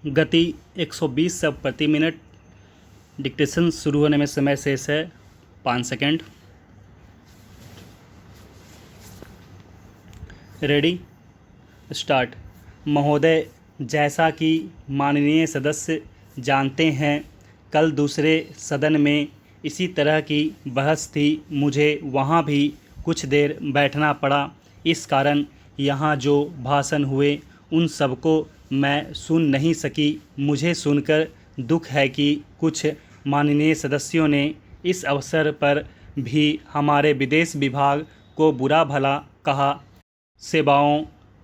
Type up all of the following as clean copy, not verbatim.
गति 120 शब्द प्रति मिनट। डिक्टेशन शुरू होने में समय शेष है 5 सेकंड। Ready, start. महोदय, जैसा कि माननीय सदस्य जानते हैं, कल दूसरे सदन में इसी तरह की बहस थी। मुझे वहाँ भी कुछ देर बैठना पड़ा। इस कारण यहाँ जो भाषण हुए उन सबको मैं सुन नहीं सकी। मुझे सुनकर दुख है कि कुछ माननीय सदस्यों ने इस अवसर पर भी हमारे विदेश विभाग को बुरा भला कहा। सेवाओं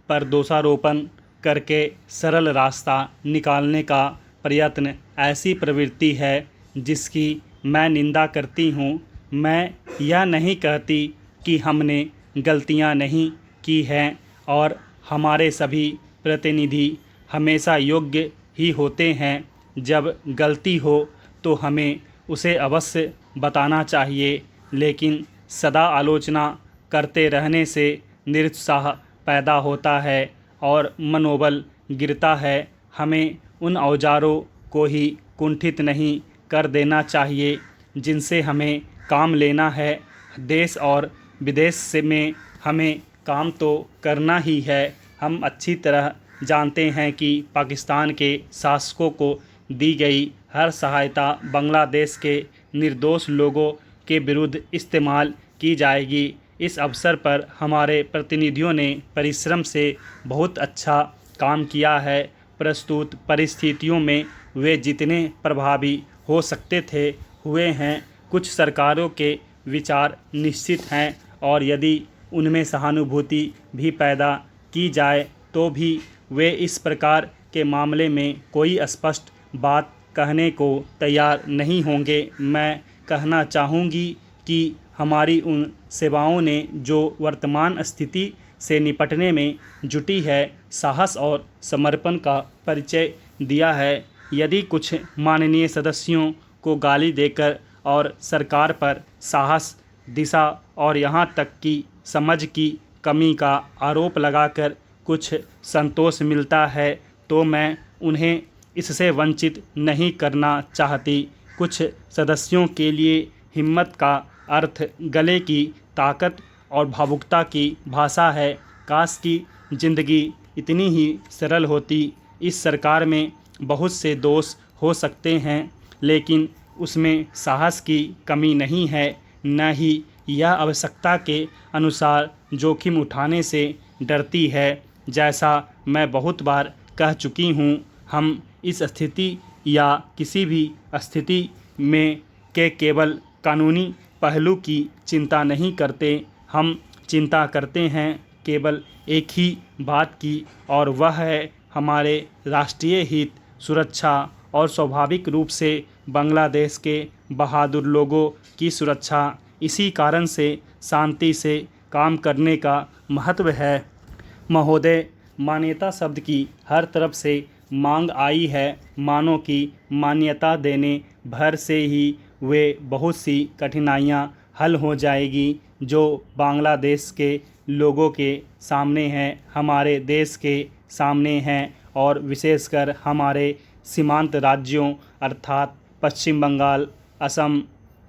पर दोषारोपण करके सरल रास्ता निकालने का प्रयत्न ऐसी प्रवृत्ति है जिसकी मैं निंदा करती हूँ। मैं यह नहीं कहती कि हमने गलतियाँ नहीं की हैं और हमारे सभी प्रतिनिधि हमेशा योग्य ही होते हैं। जब गलती हो तो हमें उसे अवश्य बताना चाहिए, लेकिन सदा आलोचना करते रहने से निरुत्साह पैदा होता है और मनोबल गिरता है। हमें उन औजारों को ही कुंठित नहीं कर देना चाहिए जिनसे हमें काम लेना है। देश और विदेश से में हमें काम तो करना ही है। हम अच्छी तरह जानते हैं कि पाकिस्तान के शासकों को दी गई हर सहायता बांग्लादेश के निर्दोष लोगों के विरुद्ध इस्तेमाल की जाएगी। इस अवसर पर हमारे प्रतिनिधियों ने परिश्रम से बहुत अच्छा काम किया है। प्रस्तुत परिस्थितियों में वे जितने प्रभावी हो सकते थे हुए हैं। कुछ सरकारों के विचार निश्चित हैं और यदि उनमें सहानुभूति भी पैदा की जाए तो भी वे इस प्रकार के मामले में कोई स्पष्ट बात कहने को तैयार नहीं होंगे। मैं कहना चाहूँगी कि हमारी उन सेवाओं ने जो वर्तमान स्थिति से निपटने में जुटी है, साहस और समर्पण का परिचय दिया है। यदि कुछ माननीय सदस्यों को गाली देकर और सरकार पर साहस, दिशा और यहाँ तक कि समझ की कमी का आरोप लगाकर कुछ संतोष मिलता है तो मैं उन्हें इससे वंचित नहीं करना चाहती। कुछ सदस्यों के लिए हिम्मत का अर्थ गले की ताकत और भावुकता की भाषा है। काश की ज़िंदगी इतनी ही सरल होती। इस सरकार में बहुत से दोष हो सकते हैं, लेकिन उसमें साहस की कमी नहीं है, न ही यह आवश्यकता के अनुसार जोखिम उठाने से डरती है। जैसा मैं बहुत बार कह चुकी हूँ, हम इस स्थिति या किसी भी स्थिति में के केवल कानूनी पहलू की चिंता नहीं करते। हम चिंता करते हैं केवल एक ही बात की, और वह है हमारे राष्ट्रीय हित, सुरक्षा और स्वाभाविक रूप से बांग्लादेश के बहादुर लोगों की सुरक्षा। इसी कारण से शांति से काम करने का महत्व है। महोदय, मान्यता शब्द की हर तरफ से मांग आई है। मानव की मान्यता देने भर से ही वे बहुत सी कठिनाइयाँ हल हो जाएगी जो बांग्लादेश के लोगों के सामने हैं, हमारे देश के सामने हैं और विशेषकर हमारे सीमांत राज्यों अर्थात पश्चिम बंगाल, असम,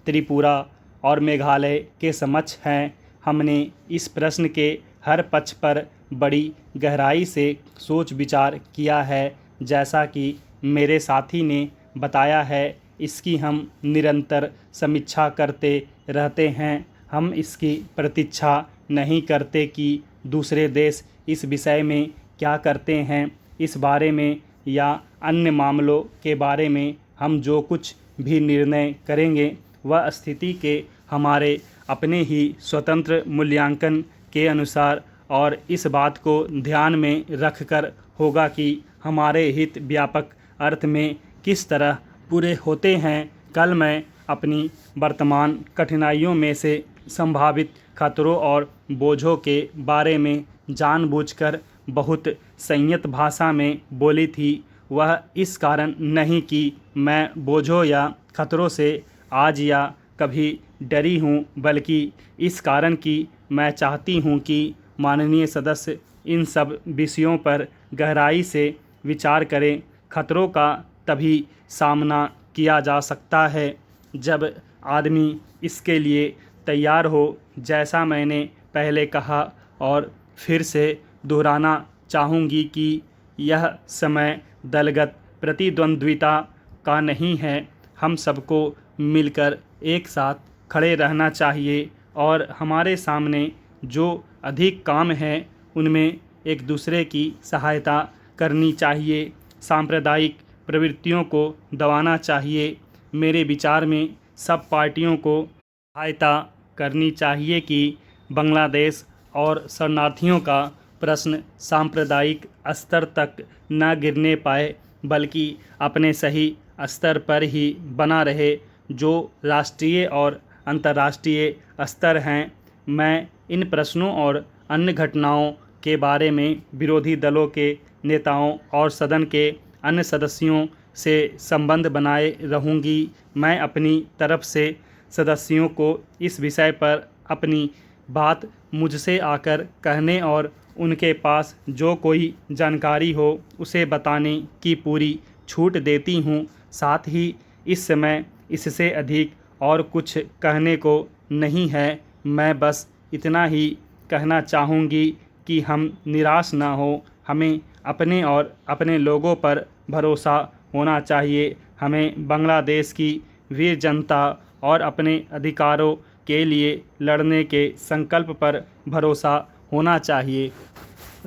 त्रिपुरा और मेघालय के समक्ष हैं। हमने इस प्रश्न के हर पक्ष पर बड़ी गहराई से सोच विचार किया है। जैसा कि मेरे साथी ने बताया है, इसकी हम निरंतर समीक्षा करते रहते हैं। हम इसकी प्रतीक्षा नहीं करते कि दूसरे देश इस विषय में क्या करते हैं। इस बारे में या अन्य मामलों के बारे में हम जो कुछ भी निर्णय करेंगे वह स्थिति के हमारे अपने ही स्वतंत्र मूल्यांकन के अनुसार और इस बात को ध्यान में रखकर होगा कि हमारे हित व्यापक अर्थ में किस तरह पूरे होते हैं। कल मैं अपनी वर्तमान कठिनाइयों में से संभावित खतरों और बोझों के बारे में जानबूझकर बहुत संयत भाषा में बोली थी। वह इस कारण नहीं कि मैं बोझों या खतरों से आज या कभी डरी हूँ, बल्कि इस कारण कि मैं चाहती हूँ कि माननीय सदस्य इन सब विषयों पर गहराई से विचार करें। खतरों का तभी सामना किया जा सकता है जब आदमी इसके लिए तैयार हो। जैसा मैंने पहले कहा और फिर से दोहराना चाहूँगी कि यह समय दलगत प्रतिद्वंद्विता का नहीं है। हम सबको मिलकर एक साथ खड़े रहना चाहिए और हमारे सामने जो अधिक काम हैं उनमें एक दूसरे की सहायता करनी चाहिए। सांप्रदायिक प्रवृत्तियों को दबाना चाहिए। मेरे विचार में सब पार्टियों को सहायता करनी चाहिए कि बांग्लादेश और शरणार्थियों का प्रश्न सांप्रदायिक स्तर तक न गिरने पाए बल्कि अपने सही स्तर पर ही बना रहे जो राष्ट्रीय और अंतर्राष्ट्रीय स्तर हैं। मैं इन प्रश्नों और अन्य घटनाओं के बारे में विरोधी दलों के नेताओं और सदन के अन्य सदस्यों से संबंध बनाए रहूँगी। मैं अपनी तरफ से सदस्यों को इस विषय पर अपनी बात मुझसे आकर कहने और उनके पास जो कोई जानकारी हो उसे बताने की पूरी छूट देती हूँ। साथ ही इस समय इससे अधिक और कुछ कहने को नहीं है। मैं बस इतना ही कहना चाहूँगी कि हम निराश ना हो। हमें अपने और अपने लोगों पर भरोसा होना चाहिए। हमें बांग्लादेश की वीर जनता और अपने अधिकारों के लिए लड़ने के संकल्प पर भरोसा होना चाहिए।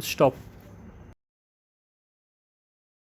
स्टॉप।